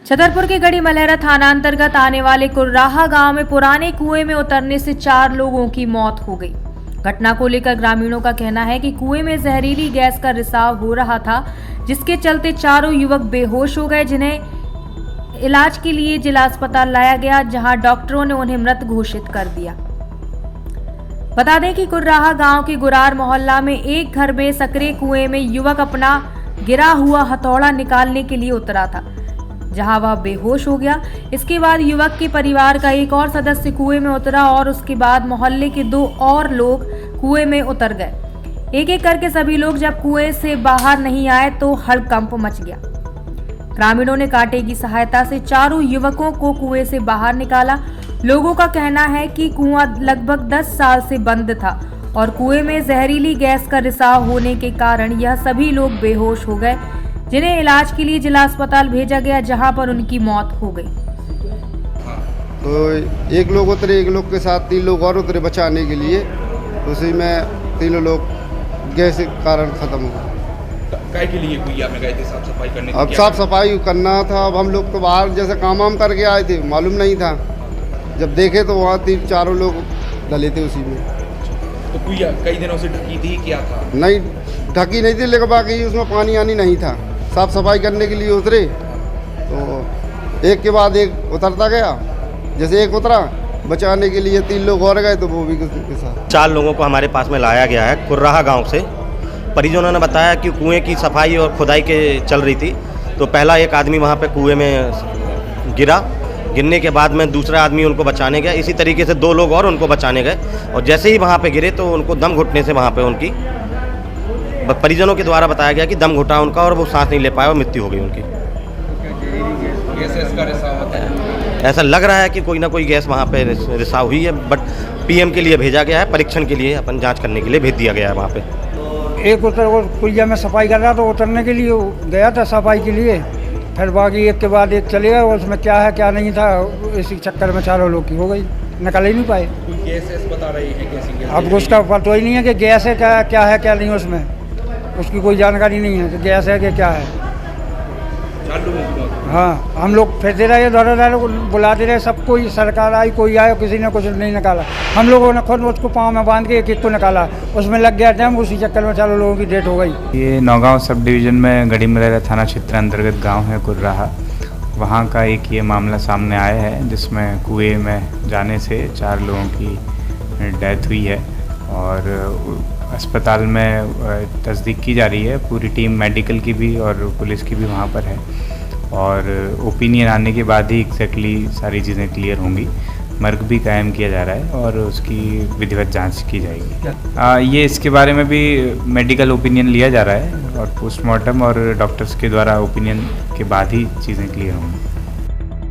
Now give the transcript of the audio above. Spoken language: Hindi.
छतरपुर के गढ़ी मलहरा थाना अंतर्गत आने वाले कुर्राहा गांव में पुराने कुएं में उतरने से 4 लोगों की मौत हो गई। घटना को लेकर ग्रामीणों का कहना है कि कुएं में जहरीली गैस का रिसाव हो रहा था, जिसके चलते चारों युवक बेहोश हो गए, जिन्हें इलाज के लिए जिला अस्पताल लाया गया, जहां डॉक्टरों ने उन्हें मृत घोषित कर दिया। बता दें कि कुर्राहा गांव के गुरार मोहल्ला में एक घर में सकरे कुएं में युवक अपना गिरा हुआ हथौड़ा निकालने के लिए उतरा था, जहां वह बेहोश हो गया। इसके बाद युवक के परिवार का एक और सदस्य कुएं में उतरा और उसके बाद मोहल्ले के 2 और लोग कुएं में उतर गए। एक एक करके सभी लोग जब कुएं से बाहर नहीं आए तो हड़कंप मच गया। ग्रामीणों ने कांटे की सहायता से चारों युवकों को कुएं से बाहर निकाला। लोगों का कहना है कि कुआं लगभग 10 साल से बंद था और कुएं में जहरीली गैस का रिसाव होने के कारण यह सभी लोग बेहोश हो गए, जिन्हें इलाज के लिए जिला अस्पताल भेजा गया, जहां पर उनकी मौत हो गई। तो एक लोग उतरे, एक लोग के साथ 3 लोग और उतरे बचाने के लिए। उसी में 3 लोग गैस के कारण खत्म हो गए। काय के लिए कुइया में गए थे साफ सफाई करने? अब साफ सफाई करना था। अब हम लोग तो बाहर जैसे काम वाम करके आए थे, मालूम नहीं था। जब देखे तो वहाँ 3-4 लोग डले थे उसी में। तो कुइया कई दिनों से ढकी थी, क्या था? नहीं ढकी नहीं थी, लेकिन बाकी उसमें पानी आनी नहीं था। साफ सफाई करने के लिए उतरे तो एक के बाद एक उतरता गया। जैसे एक उतरा बचाने के लिए 3 लोग और गए तो वो भी के साथ 4 लोगों को हमारे पास में लाया गया है कुर्राहा गांव से। परिजनों ने बताया कि कुएं की सफाई और खुदाई के चल रही थी, तो पहला एक आदमी वहां पे कुएं में गिरने के बाद में दूसरा आदमी उनको बचाने गया। इसी तरीके से 2 लोग और उनको बचाने गए और जैसे ही वहां पे गिरे तो उनको दम घुटने से वहां पे उनकी परिजनों के द्वारा बताया गया कि दम घुटा उनका और वो सांस नहीं ले पाए और मृत्यु हो गई उनकी। गैस का रिसाव होता है? ऐसा लग रहा है कि कोई ना कोई गैस वहाँ पे रिसाव हुई है, बट पीएम के लिए भेजा गया है, परीक्षण के लिए अपन जांच करने के लिए भेज दिया गया है वहाँ पे। एक उतर कुइया में सफाई कर रहा था, उतरने के लिए गया था सफाई के लिए, फिर बाकी एक के बाद एक चले गए। उसमें क्या है क्या नहीं था, इसी चक्कर में 4 लोग की हो गई, निकल ही नहीं पाए। गैस बता रही है कैसी गैस? अब उसका पता ही नहीं है कि गैस है क्या है क्या नहीं, उसमें उसकी कोई जानकारी नहीं है कि गैस है कि क्या है। हाँ, हम लोग फिरते रहे, इधर बुलाते रहे, सब कोई सरकार आई, कोई आया, किसी ने कुछ नहीं निकाला। हम लोगों ने खुद उसको पाँव में बांध के एक को निकाला, उसमें लग गया टाइम, उसी चक्कर में 4 लोगों की डेथ हो गई। ये नौगांव सब डिवीज़न में गढ़ी मलहरा थाना क्षेत्र अंतर्गत गांव है कुर्राहा। वहाँ का एक ये मामला सामने आया है, जिसमें कुएं में जाने से 4 लोगों की डेथ हुई है और अस्पताल में तस्दीक की जा रही है। पूरी टीम मेडिकल की भी और पुलिस की भी वहाँ पर है और ओपिनियन आने के बाद ही एग्जैक्टली सारी चीज़ें क्लियर होंगी। मर्ग भी कायम किया जा रहा है और उसकी विधिवत जांच की जाएगी। ये इसके बारे में भी मेडिकल ओपिनियन लिया जा रहा है और पोस्टमार्टम और डॉक्टर्स के द्वारा ओपिनियन के बाद ही चीज़ें क्लियर होंगी।